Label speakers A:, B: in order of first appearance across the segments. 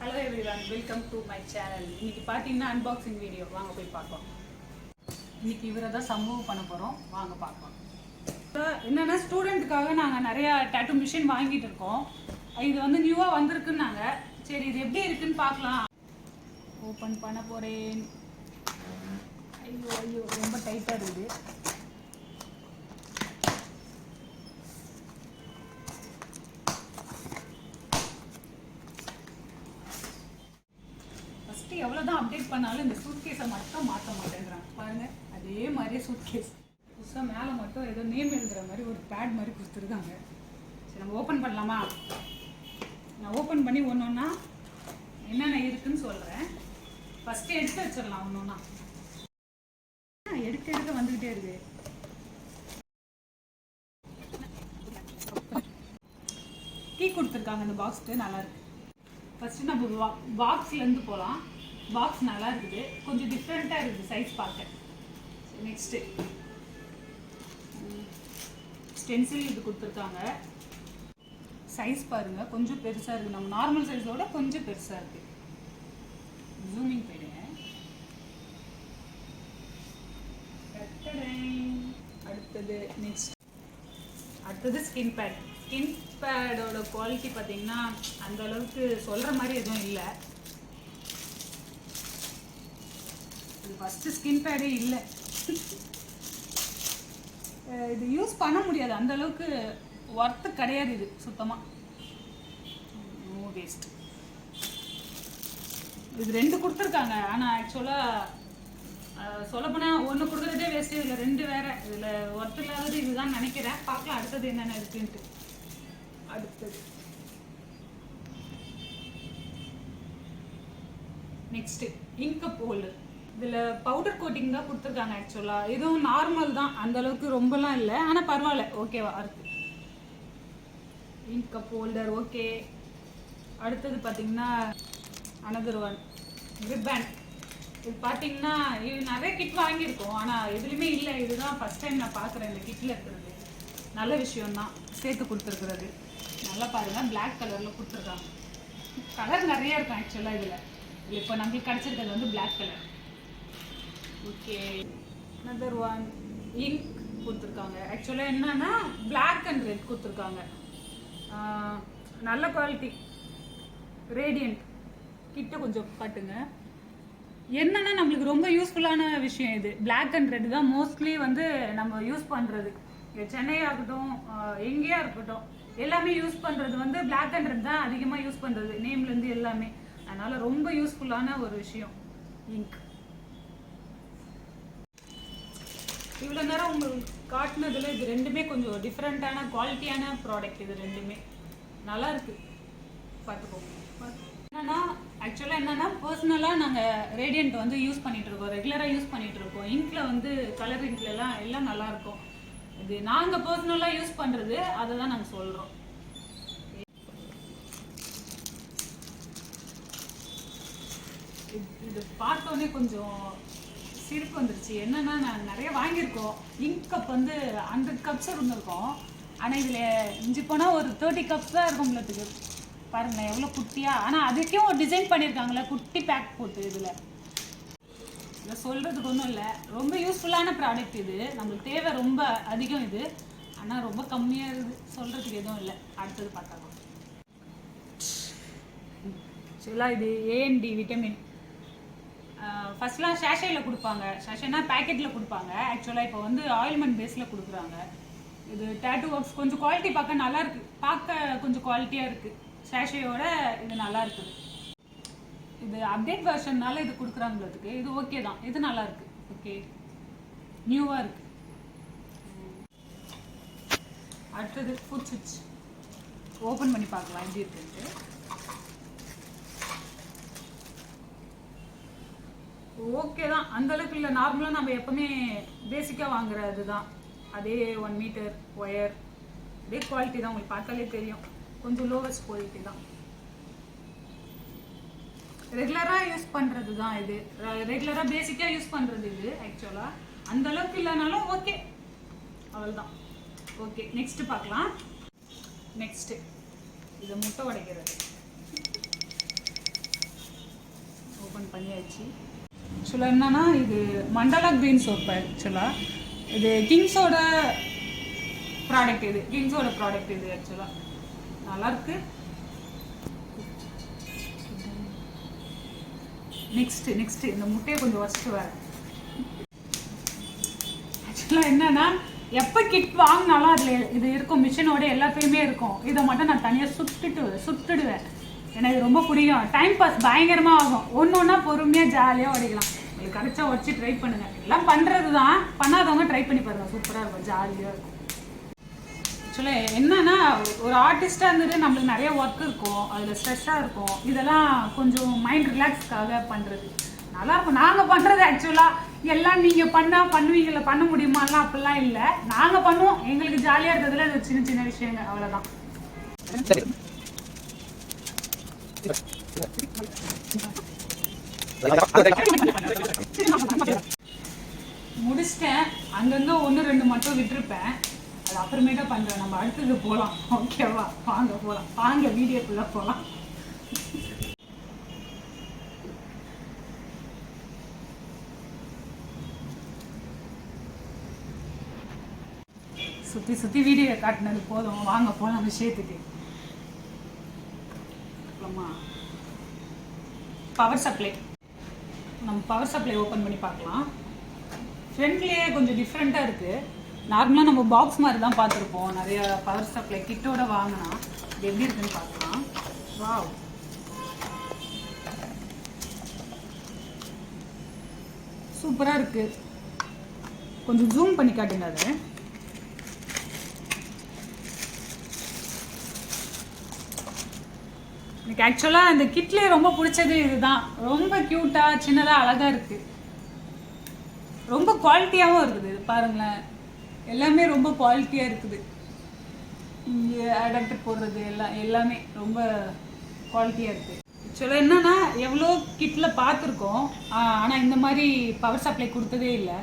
A: Hello everyone, welcome to my channel. இன்னைக்கு பாத்தீங்கன்னா unboxing video. வாங்க போய் பார்க்கலாம். இன்னைக்கு இவரை தான் சம்பவம் பண்ண போறோம். வாங்க பார்க்கலாம். என்னன்னா ஸ்டூடெண்ட்காக நாங்க நிறைய டாட்டூ மிஷின் வாங்கிட்டு இருக்கோம். இது வந்து நியூவா வந்திருக்குன்னாங்க. சரி இது எப்படி இருக்குன்னு பார்க்கலாம். ஓபன் பண்ண போறேன். ஐயோ ரொம்ப டைட்டா இருக்குது. எவ்வளோதான் அப்டேட் பண்ணாலும் இந்த சூட்கேஸை மட்டும் மாற்ற மாட்டேங்கிறாங்க பாருங்க. அதே மாதிரியே சூட்கேஸ் புதுசாக மேலே மட்டும் ஏதோ நேம் எழுதுகிற மாதிரி ஒரு பேட் மாதிரி கொடுத்துருக்காங்க. சரி நம்ம ஓப்பன் பண்ணலாமா? நான் ஓப்பன் பண்ணி ஒன்று ஒன்றா என்னென்ன இருக்குன்னு சொல்கிறேன். ஃபஸ்ட்டு எடுத்து வச்சிடலாம் ஒன்று ஒன்றா. எடுக்க வந்துக்கிட்டே இருக்கு. கீ கொடுத்துருக்காங்க இந்த பாக்ஸ்க்கு, நல்லா இருக்கு. ஃபஸ்ட்டு நம்ம பாக்ஸ்லேருந்து போகலாம். பாக்ஸ் நல்லா இருக்குது, கொஞ்சம் டிஃப்ரெண்ட்டாக இருக்குது சைஸ் பார்க்க. நெக்ஸ்ட்டு ஸ்டென்சில் இது கொடுத்துருக்காங்க. சைஸ் பாருங்கள், கொஞ்சம் பெருசாக இருக்குது. நம்ம நார்மல் சைஸோட கொஞ்சம் பெருசாக இருக்குது. ஜூமிங் போயிடுங்க. அடுத்தது ஸ்கின் பேட். ஸ்கின் பேடோட குவாலிட்டி பார்த்தீங்கன்னா அந்த அளவுக்கு சொல்கிற மாதிரி எதுவும் இல்லை. இது ஃபஸ்ட்டு ஸ்கின் பேடே இல்லை. இது யூஸ் பண்ண முடியாது, அந்த அளவுக்கு ஒர்த்து கிடையாது இது சுத்தமாக. No waste. இது 2 கொடுத்துருக்காங்க. ஆனால் ஆக்சுவலாக சொல்லப்போனால் ஒன்று கொடுக்குறதே வேஸ்ட்டு, இதில் 2 வேறு. இதில் ஒர்த்து இல்லாதது இதுதான் நினைக்கிறேன். பார்க்கலாம் அடுத்தது என்னென்ன இருக்குன்ட்டு. அடுத்தது நெக்ஸ்ட்டு இங்க் கப் ஹோல்டர். இதில் பவுடர் கோட்டிங் தான் கொடுத்துருக்காங்க. ஆக்சுவலாக இதுவும் நார்மல் தான், அந்தளவுக்கு ரொம்பலாம் இல்லை, ஆனால் பரவாயில்ல, ஓகேவா இருக்குது. Ink cup holder okay. அடுத்தது பார்த்தீங்கன்னா அனதர் ஒன் கிரிப் பேண்ட். இது பார்த்தீங்கன்னா இது நிறைய கிட் வாங்கியிருக்கோம், ஆனால் எதுலேயுமே இல்லை. இதுதான் ஃபஸ்ட் டைம் நான் பார்க்குறேன் இந்த கிட்டில் இருக்கிறது. நல்ல விஷயம்தான் சேர்த்து கொடுத்துருக்குறது. நல்லா பாருங்கள், பிளாக் கலரில் கொடுத்துருக்காங்க. கலர் நிறைய இருக்கும் ஆக்சுவலாக இதில். இப்போ நம்மளுக்கு கிடச்சிருக்கிறது வந்து black colour. Okay. Another one ink கொடுத்துருக்காங்க. ஆக்சுவலாக என்னன்னா பிளாக் அண்ட் ரெட் கொடுத்துருக்காங்க. நல்ல குவாலிட்டி, ரேடியன்ட். கிட்ட கொஞ்சம் காட்டுங்க. என்னன்னா நம்மளுக்கு ரொம்ப யூஸ்ஃபுல்லான விஷயம் இது. பிளாக் அண்ட் ரெட் தான் மோஸ்ட்லி வந்து நம்ம யூஸ் பண்ணுறது. சென்னையாக இருக்கட்டும், எங்கேயா இருக்கட்டும், எல்லாமே யூஸ் பண்ணுறது வந்து பிளாக் அண்ட் ரெட் தான் அதிகமாக யூஸ் பண்ணுறது, நேம்லேருந்து எல்லாமே. அதனால் ரொம்ப யூஸ்ஃபுல்லான ஒரு விஷயம் இங்க். இவ்வளோ நேரம் உங்களுக்கு காட்டினதில் இது 2மே கொஞ்சம் டிஃப்ரெண்ட்டான குவாலிட்டியான ப்ராடக்ட். இது 2மே நல்லா இருக்குது, பார்த்துக்கோங்க. என்னன்னா ஆக்சுவலாக என்னென்னா பர்சனலாக நாங்கள் ரேடியன்ட் வந்து யூஸ் பண்ணிகிட்ருக்கோம், ரெகுலராக யூஸ் பண்ணிகிட்ருக்கோம். இங்கில் வந்து கலர் இங்க்லலாம் எல்லாம் நல்லாயிருக்கும். இது நாங்கள் பர்சனலாக யூஸ் பண்ணுறது, அதை தான் நாங்கள் சொல்கிறோம். இது பார்த்தோன்னே கொஞ்சம் சிரிப்பு வந்துருச்சு. என்னன்னா நாங்கள் நிறைய வாங்கியிருக்கோம். இங்க் கப் வந்து 100 கப்ஸ் இருந்திருக்கோம், ஆனால் இதில் இஞ்சி போனால் ஒரு 30 கப்ஸ் தான் இருக்கும் உங்களுக்கு. பாருங்களேன் எவ்வளோ குட்டியாக. ஆனால் அதுக்கும் ஒரு டிசைன் பண்ணியிருக்காங்களே, குட்டி பேக் போட்டு. இதில் சொல்கிறதுக்கு ஒன்றும் இல்லை, ரொம்ப யூஸ்ஃபுல்லான ப்ராடக்ட் இது. நம்மளுக்கு தேவை ரொம்ப அதிகம் இது, ஆனால் ரொம்ப கம்மியாக இருக்குது, சொல்கிறதுக்கு எதுவும் இல்லை. அடுத்தது பார்த்தாங்க சரிங்களா. இது ஏஎன்டி விட்டமின். ஃபஸ்ட்லாம் ஷேஷேயில் கொடுப்பாங்க, ஷேஷேனா பேக்கெட்டில் கொடுப்பாங்க. ஆக்சுவலாக இப்போ வந்து ஆயில்மெண்ட் பேஸில் கொடுக்குறாங்க. இது டேட்டூ ஒர்க்ஸ் கொஞ்சம் குவாலிட்டி பார்க்க நல்லா இருக்குது, பார்க்க கொஞ்சம் குவாலிட்டியாக இருக்குது. ஷேஷேயோட இது நல்லா இருக்குது. இது அப்டேட் வெர்ஷன்னால இது கொடுக்குறாங்களுக்கு, இது ஓகே தான், இது நல்லா இருக்குது. ஓகே, நியூவாக இருக்குது. அடுத்தது ஃபுட் ஸ்விட்ச். ஓப்பன் பண்ணி பார்க்கலாம் எப்படி இருக்குன்ட்டு. ஓகே தான், அந்தளவுக்கு இல்லை, நார்மலாக நம்ம எப்போவுமே பேசிக்காக வாங்குறது தான். அதே 1 மீட்டர் ஒயர், அதே குவாலிட்டி தான். உங்களுக்கு பார்த்தாலே தெரியும், கொஞ்சம் லோவஸ்ட் குவாலிட்டி தான். ரெகுலராக யூஸ் பண்ணுறது தான் இது. ரெகுலராக பேசிக்காக யூஸ் பண்ணுறது இது. ஆக்சுவலாக அந்தளவுக்கு இல்லைனாலும் ஓகே, அவ்வளோதான். ஓகே, நெக்ஸ்ட்டு பார்க்கலாம். நெக்ஸ்ட்டு இதை முட்டை உடைக்கிறது. பண்ணியாச்சு. ஆக்சுவலாக என்னன்னா இது மண்டலா க்ரீன் சோப்பு. ஆக்சுவலாக இது கிங்ஸோட ப்ராடக்ட். இது ஆக்சுவலாக நல்லாயிருக்கு. நெக்ஸ்ட்டு இந்த முட்டையை கொஞ்சம் வச்சுட்டு வரேன். ஆக்சுவலாக என்னன்னா எப்போ கிட் வாங்கினாலும் அதில் இது இருக்கும், மிஷினோட எல்லாத்தையுமே இருக்கும். இதை மட்டும் நான் தனியாக சுட்டுடுவேன். எனக்கு இது ரொம்ப பிடிக்கும். டைம் பாஸ் பயங்கரமாக ஆகும். ஒன்று பொறுமையாக ஜாலியாக உடைக்கலாம். உங்களுக்கு கிடைச்சா உடச்சி ட்ரை பண்ணுங்கள். எல்லாம் பண்ணுறது தான், பண்ணாதவங்க ட்ரை பண்ணி பாருங்கள். சூப்பராக இருக்கும், ஜாலியாக இருக்கும். ஆக்சுவலாக என்னன்னா ஒரு ஆர்டிஸ்டாக இருந்துட்டு நம்மளுக்கு நிறைய ஒர்க் இருக்கும், அதில் ஸ்ட்ரெஸ்ஸாக இருக்கும். இதெல்லாம் கொஞ்சம் மைண்ட் ரிலாக்ஸ்க்காக பண்ணுறது நல்லாயிருக்கும். நாங்கள் பண்ணுறது ஆக்சுவலாக எல்லாம் நீங்கள் பண்ணுவீங்கள, பண்ண முடியுமாலாம் அப்படிலாம் இல்லை. நாங்கள் பண்ணுவோம். எங்களுக்கு ஜாலியாக இருக்கிறதுல அது சின்ன சின்ன விஷயங்கள், அவ்வளோதான். முடிச்சிட்டேன். அங்கங்கே 1-2 மட்டும் விட்டுருப்பேன். அது அப்புறமேட்டா பண்ணுறேன். நம்ம அடுத்தது போகலாம். ஓகேவா? வாங்க வீடியோக்குள்ளே போகலாம். சுற்றி வீடியோ காட்டினது போதும். வாங்க போகலாம் விஷயத்துக்கு. Power supply. நம்ம பவர் சப்ளை ஓப்பன் பண்ணி பார்க்கலாம். ஃப்ரண்ட்லேயே கொஞ்சம் டிஃப்ரெண்ட்டாக இருக்குது. நார்மலாக நம்ம பாக்ஸ் மாதிரி தான் பார்த்துருப்போம். நிறைய பவர் சப்ளை கிட்டோட வாங்கினா இது எப்படி இருக்குன்னு பார்க்கலாம். வாவ், சூப்பராக இருக்குது. கொஞ்சம் ஜூம் பண்ணி காட்டுங்க. அது எனக்கு ஆக்சுவலாக இந்த கிட்லேயே ரொம்ப பிடிச்சது இதுதான். ரொம்ப க்யூட்டாக, சின்னதாக, அழகாக இருக்குது. ரொம்ப குவாலிட்டியாகவும் இருக்குது. இது பாருங்களேன், எல்லாமே ரொம்ப குவாலிட்டியாக இருக்குது. இங்கே அடாப்டர் போடுறது எல்லாமே ரொம்ப குவாலிட்டியாக இருக்குது. ஆக்சுவலாக என்னென்னா எவ்வளோ கிட்டில் பார்த்துருக்கோம், ஆனால் இந்த மாதிரி பவர் சப்ளை கொடுத்ததே இல்லை.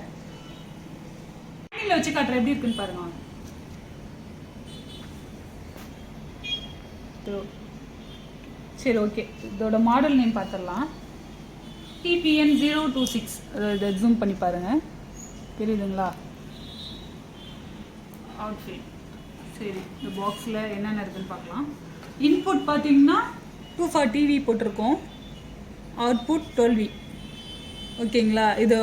A: ஹேண்டில் வச்சு காட்டுற எப்படி இருக்குன்னு பாருங்க. சரி, ஓகே. இதோட மாடல் நேம் பார்த்துடலாம். TPN 026. இதை ஜூம் பண்ணி பாருங்கள், தெரியுதுங்களா? அவுட்ஃபிட். சரி, இந்த பாக்ஸில் என்னென்ன இருக்குதுன்னு பார்க்கலாம். இன்புட் பார்த்தீங்கன்னா 240V போட்டிருக்கோம். Output 12V. ஓகேங்களா? இது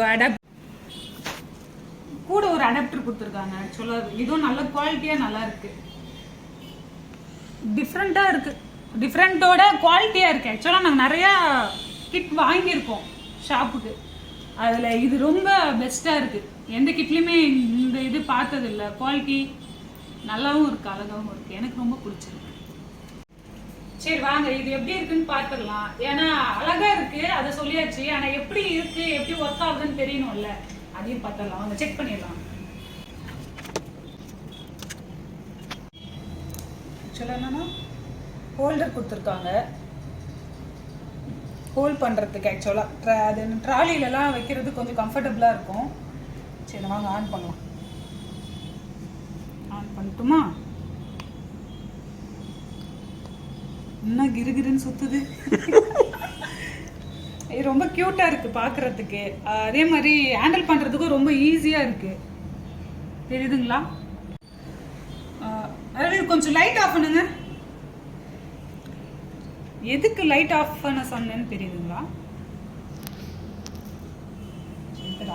A: கூட ஒரு அடாப்டர் கொடுத்துருக்காங்க. ஆக்சுவலாக இதுவும் நல்ல குவாலிட்டியாக நல்லா இருக்குது. டிஃப்ரெண்ட்டாக இருக்குது. டிஃப்ரெண்ட்டோட குவாலிட்டியாக இருக்குது. ஆக்சுவலாக நாங்கள் நிறையா கிட் வாங்கியிருக்கோம் ஷாப்புக்கு. அதில் இது ரொம்ப பெஸ்ட்டாக இருக்குது. எந்த கிட்லேயுமே இந்த இது பார்த்ததில்லை. குவாலிட்டி நல்லாவும் இருக்குது, அழகாகவும் இருக்குது. எனக்கு ரொம்ப பிடிச்சிருக்கு. சரி வாங்க, இது எப்படி இருக்குன்னு பார்த்துடலாம். ஏன்னா அழகாக இருக்குது, அதை சொல்லியாச்சு. ஆனால் எப்படி இருக்குது, எப்படி ஒர்க் ஆகுதுன்னு தெரியணும்ல, அதையும் பார்த்துடலாம். வாங்க செக் பண்ணிடலாம். ஆக்சுவலாக என்னன்னா ஹோல்டர் கொடுத்துருக்காங்க, ஹோல்ட் பண்ணுறதுக்கு. ஆக்சுவலாக அது ட்ராலிலெலாம் வைக்கிறது கொஞ்சம் கம்ஃபர்டபுளாக இருக்கும். சரி வாங்க ஆன் பண்ணலாம். ஆன் பண்ணட்டுமா? இன்னும் கிருகிருன்னு சுற்றுது. இது ரொம்ப க்யூட்டாக இருக்குது பார்க்குறதுக்கு. அதே மாதிரி ஹேண்டில் பண்ணுறதுக்கும் ரொம்ப ஈஸியாக இருக்குது. தெரியுதுங்களா? அதாவது கொஞ்சம் லைட் ஆஃப் பண்ணுங்க. எதுக்கு லைட் ஆஃப் பண்ண சொன்னேன்னு தெரியுதுங்களா?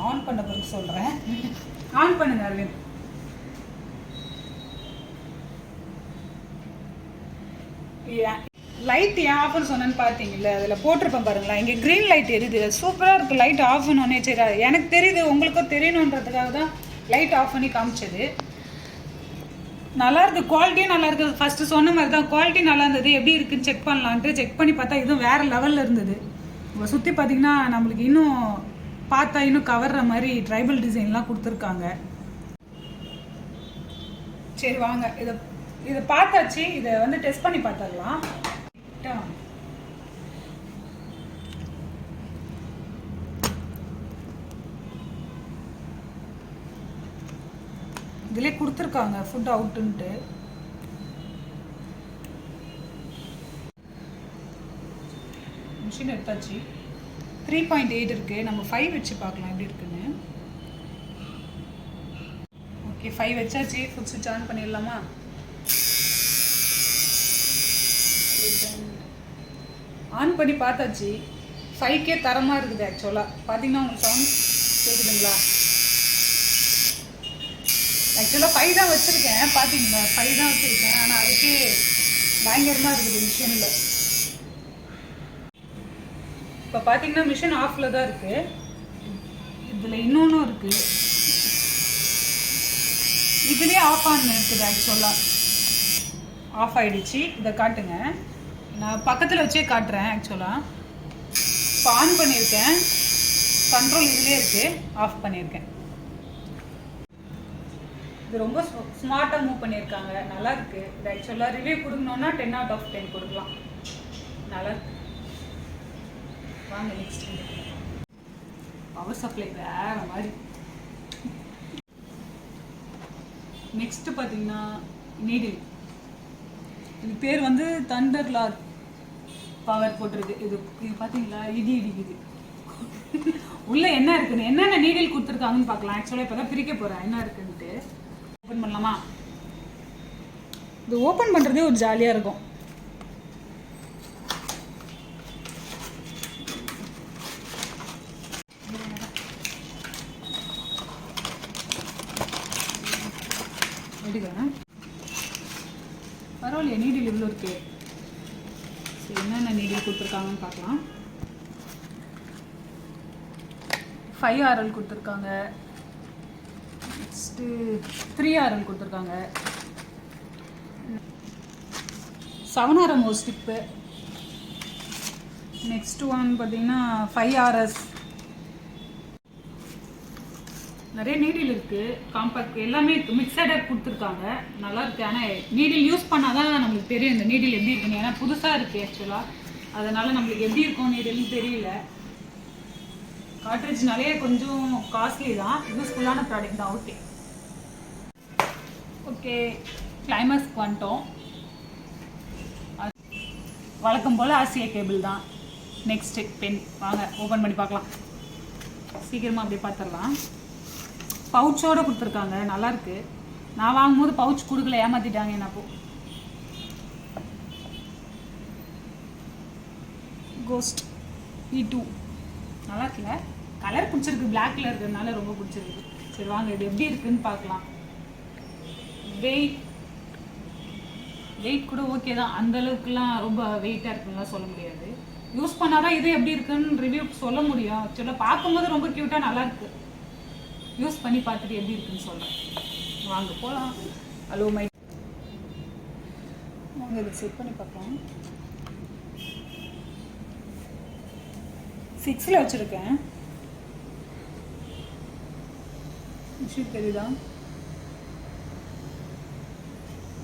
A: ஆன் பண்ண பிறகு சொல்கிறேன். ஆன் பண்ணுங்க அரவிந்த். லைட் ஏன் ஆஃப்னு சொன்னேன்னு பார்த்தீங்கல்ல, அதில் போட்டிருப்பேன் பாருங்களா, இங்கே க்ரீன் லைட் எரியுது. சூப்பராக இருக்குது. லைட் ஆஃப் பண்ணோன்னே சரி, எனக்கு தெரியுது, உங்களுக்கும் தெரியணுன்றதுக்காக தான் லைட் ஆஃப் பண்ணி காமிச்சது. நல்லா இருக்குது, குவாலிட்டியும் நல்லா இருக்குது. ஃபஸ்ட்டு சொன்ன மாதிரி தான், குவாலிட்டி நல்லா இருந்தது. எப்படி இருக்குன்னு செக் பண்ணலான்ட்டு செக் பண்ணி பார்த்தா இதுவும் வேறு லெவலில் இருந்தது. இப்போ சுற்றி பார்த்தீங்கன்னா நம்மளுக்கு இன்னும் பார்த்தா இன்னும் கவர்ற மாதிரி ட்ரைபல் டிசைன்லாம் கொடுத்துருக்காங்க. சரி வாங்க, இதை பார்த்தாச்சு. இதை வந்து டெஸ்ட் பண்ணி பார்த்துடலாம். இதிலே கொடுத்துருக்காங்க ஃபுட் அவுட்டுன்ட்டு. மிஷின் எடுத்தாச்சு. 3.8 இருக்குது. நம்ம 5 வச்சு பார்க்கலாம் எப்படி இருக்குன்னு. ஓகே 5 வச்சாச்சு. ஃபுட் ஸ்விட்ச் ஆன் பண்ணிடலாமா? ஆன் பண்ணி பார்த்தாச்சு. 5K தரமாக இருக்குது ஆக்சுவலாக. பார்த்தீங்கன்னா உங்களுக்கு சவுண்ட் கேட்குதுங்களா? ஆக்சுவலாக 5 தான் வச்சுருக்கேன். பார்த்தீங்களா 5 தான் வச்சுருக்கேன். ஆனால் அதுக்கே பயங்கரமாக இருக்குது மிஷினில். இப்போ பார்த்தீங்கன்னா மிஷின் ஆஃபில் தான் இருக்குது. இதில் இன்னொன்றும் இருக்குது. இதுலேயே ஆஃப் ஆன் இருக்குது ஆக்சுவலாக. ஆஃப் ஆகிடுச்சு. இதை காட்டுங்க. நான் பக்கத்தில் வச்சே காட்டுறேன் ஆக்சுவலாக. இப்போ ஆன் பண்ணியிருக்கேன். கண்ட்ரோல் இதுலேயே இருக்குது. ஆஃப் பண்ணியிருக்கேன். இது ரொம்ப ஸ்மார்ட்டாக மூவ் பண்ணியிருக்காங்க. நல்லா இருக்கு. இது ஆக்சுவலாக ரிவ்யூ கொடுக்கணுன்னா 10/10 கொடுக்கலாம். நல்லா இருக்கு. வாங்க நெக்ஸ்ட். பவர் சப்ளை வேற மாதிரி. நெக்ஸ்ட் பார்த்தீங்கன்னா நீடில். இது பேர் வந்து தண்டர் லார்ட் பவர் போட்டிருக்கு. இது பார்த்தீங்களா இடி இடிக்குது. உள்ள என்ன இருக்குன்னு என்னென்ன நீடில் கொடுத்துருக்காங்கன்னு பார்க்கலாம். ஆக்சுவலாக இப்போ தான் பிரிக்க போகிறேன் என்ன இருக்குன்ட்டு. ஓப்பன் பண்ணலாமா? இது ஓப்பன் பண்ணுறதே ஒரு ஜாலியாக இருக்கும். எடுக்கிறேன். பரவாயில்லையா நீடில் இவ்வளோ இருக்கு. சரி என்னென்ன நீடில் கொடுத்துருக்காங்கன்னு பார்க்கலாம். 5RL கொடுத்துருக்காங்க. நெக்ஸ்ட்டு 3RL கொடுத்துருக்காங்க. 7RM ஒரு ஸ்டிப்பு. நெக்ஸ்ட் ஒன் பார்த்தீங்கன்னா 5RS. நிறைய நீடில் இருக்குது. காம்பேக்ட் எல்லாமே மிக்சடாக கொடுத்துருக்காங்க. நல்லா இருக்குது. ஆனால் நீடில் யூஸ் பண்ணால் தான் நம்மளுக்கு தெரியும் இந்த நீடில் எப்படி இருக்குன்னு. ஏன்னா புதுசாக இருக்குது ஆக்சுவலாக. அதனால் நம்மளுக்கு எப்படி இருக்கும் நீடில்னு தெரியல. கார்ட்ரிட்ஜ்னாலே கொஞ்சம் காஸ்ட்லி தான். யூஸ்ஃபுல்லான ப்ராடக்ட் தான். ஓகே ஓகே கிளைமேக்ஸ்க்கு வந்துட்டோம். வழக்கம் போல் ஆசியா கேபிள் தான். Next pen. வாங்க ஓப்பன் பண்ணி பார்க்கலாம். சீக்கிரமாக அப்படியே பார்த்துடலாம். பவுச்சோடு கொடுத்துருக்காங்க. நல்லாயிருக்கு. நான் வாங்கும்போது பவுச் கொடுக்கல, ஏமாற்றிட்டாங்க. என்ன அப்போ கோஸ்ட் E2 நல்லா இருக்குல்ல? கலர் பிடிச்சிருக்கு. பிளாக்ல இருக்கிறதுனால ரொம்ப பிடிச்சிருக்கு. சரி வாங்க இது எப்படி இருக்குன்னு பார்க்கலாம். வெயிட் கூட ஓகே தான். அந்தளவுக்குலாம் ரொம்ப வெயிட்டாக இருக்குன்னுலாம் சொல்ல முடியாது. யூஸ் பண்ணால் தான் இது எப்படி இருக்குன்னு ரிவ்யூ சொல்ல முடியும். ஆக்சுவலாக பார்க்கும்போது ரொம்ப க்யூட்டாக நல்லாயிருக்கு. யூஸ் பண்ணி பார்த்துட்டு எப்படி இருக்குன்னு சொல்கிறேன். வாங்க போகலாம். Hello my. வாங்க இதை செட் பண்ணி பார்க்கலாம். 6ல் வச்சுருக்கேன். விஷயம் தெரியுதா?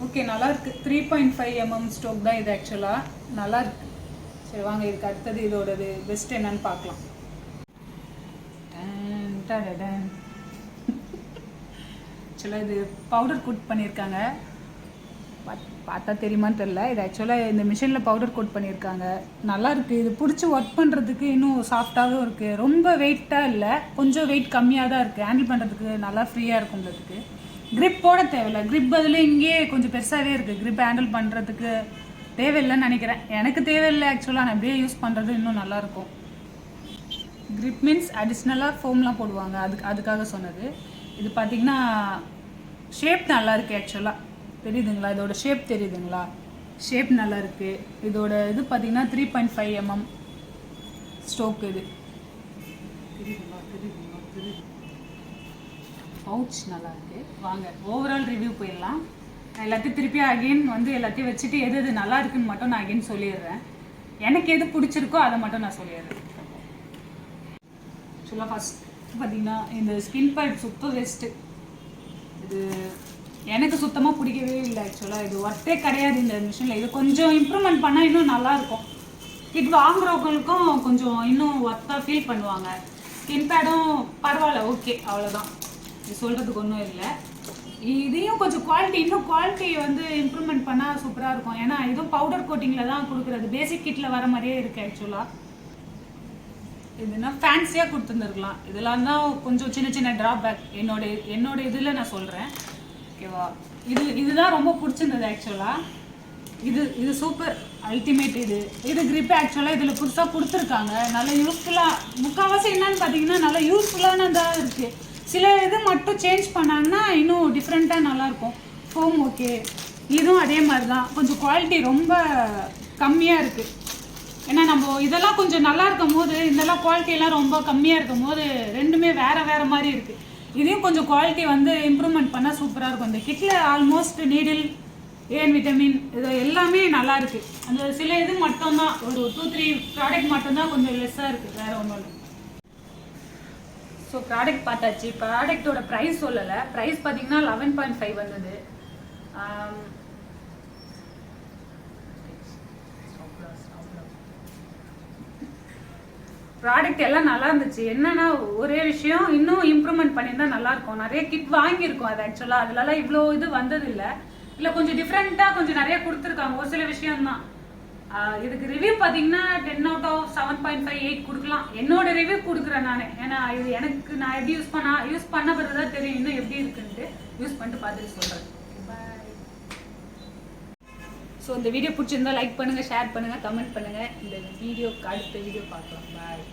A: ஓகே நல்லாயிருக்கு. 3.5mm ஸ்டோக் தான் இது ஆக்சுவலாக. நல்லாயிருக்கு. சரி வாங்க இதுக்கு அடுத்தது இதோடது பெஸ்ட் என்னன்னு பார்க்கலாம். ஆக்சுவலாக இது பவுடர் கோட் பண்ணியிருக்காங்க. பார்த்தா தெரியுமான்னு தெரில. இது ஆக்சுவலாக இந்த மிஷினில் பவுடர் கோட் பண்ணியிருக்காங்க. நல்லாயிருக்கு. இது பிடிச்சி ஒர்க் பண்ணுறதுக்கு இன்னும் சாஃப்டாகவும் இருக்குது. ரொம்ப வெயிட்டாக இல்லை. கொஞ்சம் வெயிட் கம்மியாக தான் இருக்குது. ஹேண்டில் பண்ணுறதுக்கு நல்லா ஃப்ரீயாக இருக்கும்ன்றதுக்கு. க்ரிப் போட தேவையில்லை. க்ரிப் பதில் இங்கேயே கொஞ்சம் பெருசாகவே இருக்குது. க்ரிப் ஹேண்டில் பண்ணுறதுக்கு தேவையில்லைன்னு நினைக்கிறேன். எனக்கு தேவையில்லை ஆக்சுவலாக. நான் அப்படியே யூஸ் பண்ணுறது இன்னும் நல்லாயிருக்கும். க்ரிப் மீன்ஸ் அடிஷ்னலாக ஃபோம்லாம் போடுவாங்க. அதுக்காக சொன்னது. இது பார்த்திங்கன்னா ஷேப் நல்லா இருக்குது ஆக்சுவலாக. தெரியுதுங்களா? இதோட ஷேப் தெரியுதுங்களா? ஷேப் நல்லா இருக்குது. இதோட இது பார்த்திங்கன்னா 3.5mm ஸ்டோக். இது தெரியுதுங்களா? பவுச் நல்லா இருக்குது. வாங்க ஓவரால் ரிவ்யூ போயிடலாம். நான் எல்லாத்தையும் திருப்பி அகெயின் வந்து எல்லாத்தையும் வச்சுட்டு எது எது நல்லா இருக்குன்னு மட்டும் நான் அகெயின் சொல்லிடுறேன். எனக்கு எது பிடிச்சிருக்கோ அதை மட்டும் நான் சொல்லிடுறேன். ஆக்சுவலாக ஃபஸ்ட் பார்த்திங்கன்னா இந்த ஸ்கின் பேட் சுத்தம் வேஸ்ட்டு. இது எனக்கு சுத்தமாக பிடிக்கவே இல்லை ஆக்சுவலாக. இது ஒர்த்தே கிடையாது இந்த மிஷினில். இது கொஞ்சம் இம்ப்ரூவ்மெண்ட் பண்ணால் இன்னும் நல்லாயிருக்கும். இது வாங்குறவங்களுக்கும் கொஞ்சம் இன்னும் ஒர்த்தாக ஃபீல் பண்ணுவாங்க. ஸ்கின் பேடும் பரவாயில்ல, ஓகே, அவ்வளோதான். இது சொல்கிறதுக்கு ஒன்றும் இல்லை. இதையும் கொஞ்சம் இன்னும் குவாலிட்டி வந்து இம்ப்ரூவ்மெண்ட் பண்ணால் சூப்பராக இருக்கும். ஏன்னா இதுவும் பவுடர் கோட்டிங்கில் தான் கொடுக்குறது. பேசிக் கிட்டில் வர மாதிரியே இருக்குது ஆக்சுவலாக. இதுனா ஃபேன்சியாக கொடுத்துருந்துருக்கலாம். இதெல்லாம் தான் கொஞ்சம் சின்ன சின்ன ட்ராபேக் என்னோட இதில் நான் சொல்கிறேன். ஓகேவா? இதுதான் ரொம்ப பிடிச்சிருந்தது ஆக்சுவலாக. இது சூப்பர் அல்டிமேட். இது கிரிப் ஆக்சுவலாக இதில் புதுசாக கொடுத்துருக்காங்க. நல்லா யூஸ்ஃபுல்லாக, முக்கால்வாசி என்னன்னு பார்த்தீங்கன்னா நல்லா யூஸ்ஃபுல்லானதாக இருக்குது. சில இது மட்டும் சேஞ்ச் பண்ணாங்கன்னா இன்னும் டிஃப்ரெண்ட்டாக நல்லாயிருக்கும். ஃபோம் ஓகே, இதுவும் அதே மாதிரி தான். கொஞ்சம் குவாலிட்டி ரொம்ப கம்மியாக இருக்குது. ஏன்னா நம்ம இதெல்லாம் கொஞ்சம் நல்லா இருக்கும் போது, இதெல்லாம் குவாலிட்டியெல்லாம் ரொம்ப கம்மியாக இருக்கும் போது ரெண்டுமே வேறு மாதிரி இருக்குது. இதையும் கொஞ்சம் குவாலிட்டி வந்து இம்ப்ரூவ்மெண்ட் பண்ணால் சூப்பராக இருக்கும். இந்த கிட்டில் ஆல்மோஸ்ட் நீடில், ஏன் விட்டமின், இது எல்லாமே நல்லா இருக்குது. அந்த சில இது மட்டும்தான், ஒரு 2-3 ப்ராடக்ட் மட்டும்தான் கொஞ்சம் லெஸ்ஸாக இருக்குது, வேறு ஒன்றும் இல்லை. ஸோ ப்ராடக்ட் பார்த்தாச்சு. ப்ராடக்டோட ப்ரைஸ் சொல்லலை. ப்ரைஸ் பார்த்தீங்கன்னா 11.5 வந்தது. ப்ராடக்ட் எல்லாம் நல்லா இருந்துச்சு. என்னன்னா ஒரே விஷயம், இன்னும் இம்ப்ரூவ்மெண்ட் பண்ணியிருந்தா நல்லாயிருக்கும். நிறைய கிட் வாங்கியிருக்கோம். அது ஆக்சுவலாக அதுலலாம் இவ்வளோ இது வந்ததில்லை. இல்லை கொஞ்சம் டிஃப்ரெண்ட்டாக கொஞ்சம் நிறைய கொடுத்துருக்காங்க. ஒரு சில விஷயம்தான். இதுக்கு ரிவ்யூ பார்த்தீங்கன்னா 10 out of 7.5, 8 கொடுக்கலாம். என்னோட ரிவ்யூ கொடுக்குறேன் நான். ஏன்னா இது எனக்கு நான் எப்படி யூஸ் பண்ண பிறகு தான் தெரியும் இன்னும் எப்படி இருக்குன்ட்டு. யூஸ் பண்ணிட்டு பார்த்துட்டு சொல்கிறேன். பாய். ஸோ இந்த வீடியோ பிடிச்சிருந்தா லைக் பண்ணுங்கள், ஷேர் பண்ணுங்கள், கமெண்ட் பண்ணுங்கள். இந்த வீடியோக்கு அடுத்த வீடியோ பார்க்கலாம். பாய்.